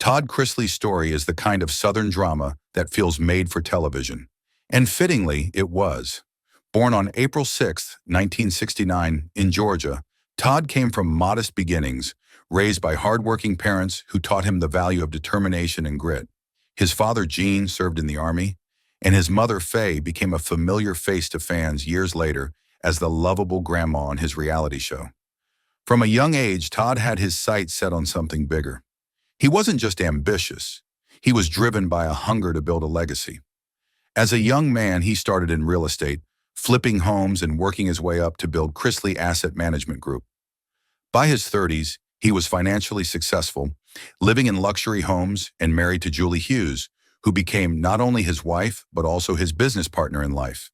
Todd Chrisley's story is the kind of Southern drama that feels made for television. And fittingly, it was. Born on April 6, 1969, in Georgia, Todd came from modest beginnings, raised by hardworking parents who taught him the value of determination and grit. His father, Gene, served in the Army, and his mother, Faye, became a familiar face to fans years later as the lovable grandma on his reality show. From a young age, Todd had his sights set on something bigger. He wasn't just ambitious. He was driven by a hunger to build a legacy. As a young man, he started in real estate, flipping homes and working his way up to build Chrisley Asset Management Group. By his 30s, he was financially successful, living in luxury homes and married to Julie Hughes, who became not only his wife, but also his business partner in life.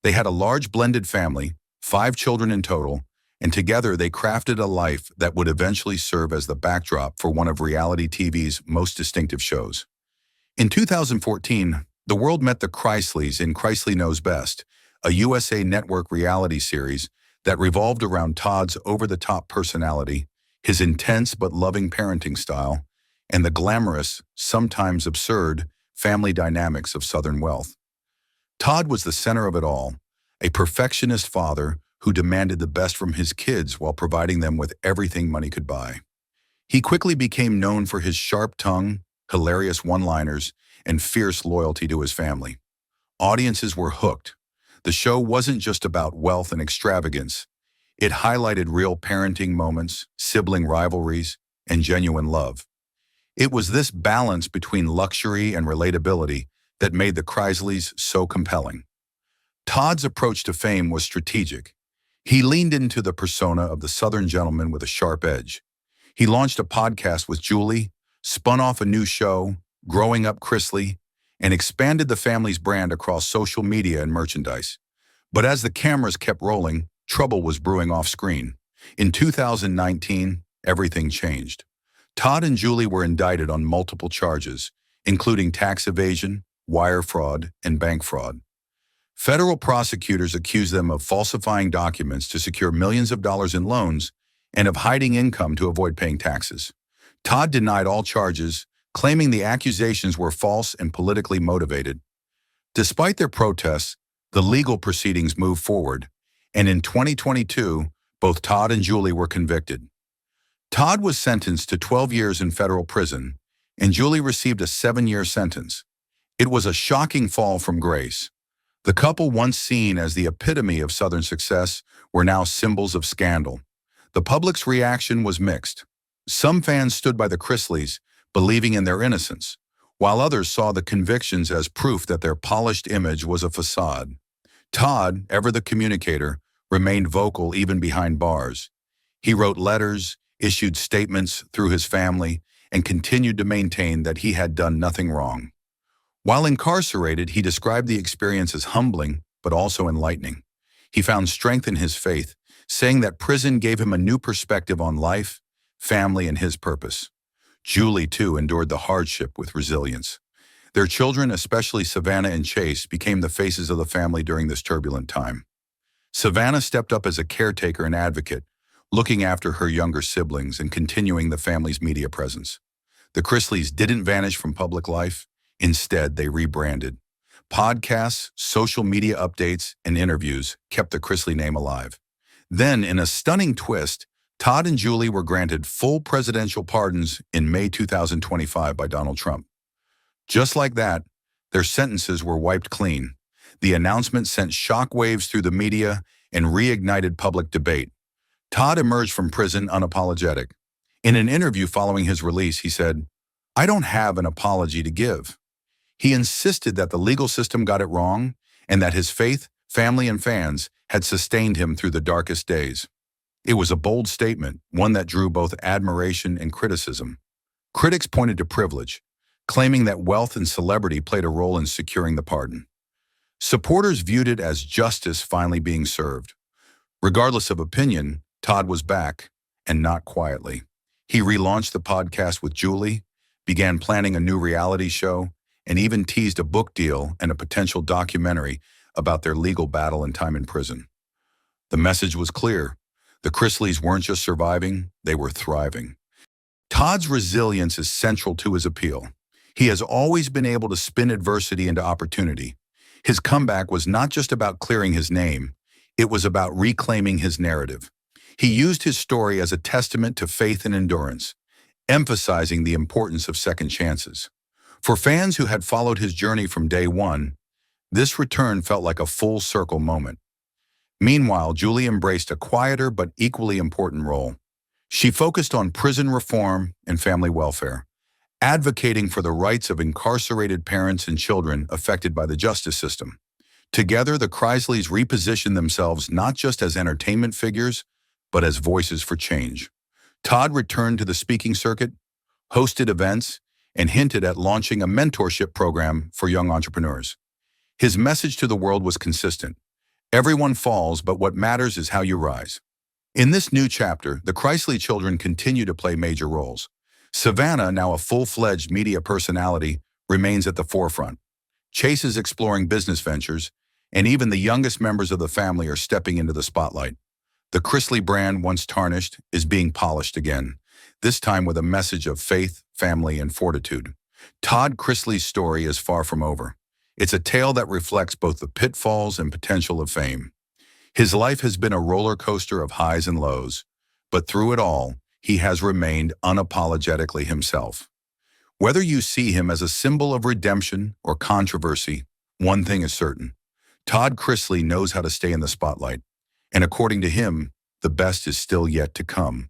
They had a large blended family, 5 children in total, and together they crafted a life that would eventually serve as the backdrop for one of reality TV's most distinctive shows. In 2014, the world met the Chrisleys in Chrisley Knows Best, a USA Network reality series that revolved around Todd's over-the-top personality, his intense but loving parenting style, and the glamorous, sometimes absurd, family dynamics of Southern wealth. Todd was the center of it all, a perfectionist father who demanded the best from his kids while providing them with everything money could buy. He quickly became known for his sharp tongue, hilarious one-liners, and fierce loyalty to his family. Audiences were hooked. The show wasn't just about wealth and extravagance. It highlighted real parenting moments, sibling rivalries, and genuine love. It was this balance between luxury and relatability that made the Chrisleys so compelling. Todd's approach to fame was strategic. He leaned into the persona of the Southern gentleman with a sharp edge. He launched a podcast with Julie, spun off a new show, Growing Up Chrisley, and expanded the family's brand across social media and merchandise. But as the cameras kept rolling, trouble was brewing off-screen. In 2019, everything changed. Todd and Julie were indicted on multiple charges, including tax evasion, wire fraud, and bank fraud. Federal prosecutors accused them of falsifying documents to secure millions of dollars in loans and of hiding income to avoid paying taxes. Todd denied all charges, claiming the accusations were false and politically motivated. Despite their protests, the legal proceedings moved forward, and in 2022, both Todd and Julie were convicted. Todd was sentenced to 12 years in federal prison, and Julie received a 7-year sentence. It was a shocking fall from grace. The couple, once seen as the epitome of Southern success, were now symbols of scandal. The public's reaction was mixed. Some fans stood by the Chrisleys, believing in their innocence, while others saw the convictions as proof that their polished image was a facade. Todd, ever the communicator, remained vocal even behind bars. He wrote letters, issued statements through his family, and continued to maintain that he had done nothing wrong. While incarcerated, he described the experience as humbling, but also enlightening. He found strength in his faith, saying that prison gave him a new perspective on life, family, and his purpose. Julie, too, endured the hardship with resilience. Their children, especially Savannah and Chase, became the faces of the family during this turbulent time. Savannah stepped up as a caretaker and advocate, looking after her younger siblings and continuing the family's media presence. The Chrisleys didn't vanish from public life. Instead, they rebranded. Podcasts, social media updates, and interviews kept the Chrisley name alive. Then, in a stunning twist, Todd and Julie were granted full presidential pardons in May 2025 by Donald Trump. Just like that, their sentences were wiped clean. The announcement sent shockwaves through the media and reignited public debate. Todd emerged from prison unapologetic. In an interview following his release, he said, "I don't have an apology to give." He insisted that the legal system got it wrong and that his faith, family, and fans had sustained him through the darkest days. It was a bold statement, one that drew both admiration and criticism. Critics pointed to privilege, claiming that wealth and celebrity played a role in securing the pardon. Supporters viewed it as justice finally being served. Regardless of opinion, Todd was back, and not quietly. He relaunched the podcast with Julie, began planning a new reality show, and even teased a book deal and a potential documentary about their legal battle and time in prison. The message was clear. The Chrisleys weren't just surviving, they were thriving. Todd's resilience is central to his appeal. He has always been able to spin adversity into opportunity. His comeback was not just about clearing his name, it was about reclaiming his narrative. He used his story as a testament to faith and endurance, emphasizing the importance of second chances. For fans who had followed his journey from day one, this return felt like a full circle moment. Meanwhile, Julie embraced a quieter but equally important role. She focused on prison reform and family welfare, advocating for the rights of incarcerated parents and children affected by the justice system. Together, the Chrisleys repositioned themselves not just as entertainment figures, but as voices for change. Todd returned to the speaking circuit, hosted events, and hinted at launching a mentorship program for young entrepreneurs. His message to the world was consistent. Everyone falls, but what matters is how you rise. In this new chapter, the Chrisley children continue to play major roles. Savannah, now a full-fledged media personality, remains at the forefront. Chase is exploring business ventures, and even the youngest members of the family are stepping into the spotlight. The Chrisley brand, once tarnished, is being polished again, this time with a message of faith, family, and fortitude. Todd Chrisley's story is far from over. It's a tale that reflects both the pitfalls and potential of fame. His life has been a roller coaster of highs and lows, but through it all, he has remained unapologetically himself. Whether you see him as a symbol of redemption or controversy, one thing is certain. Todd Chrisley knows how to stay in the spotlight, and according to him, the best is still yet to come.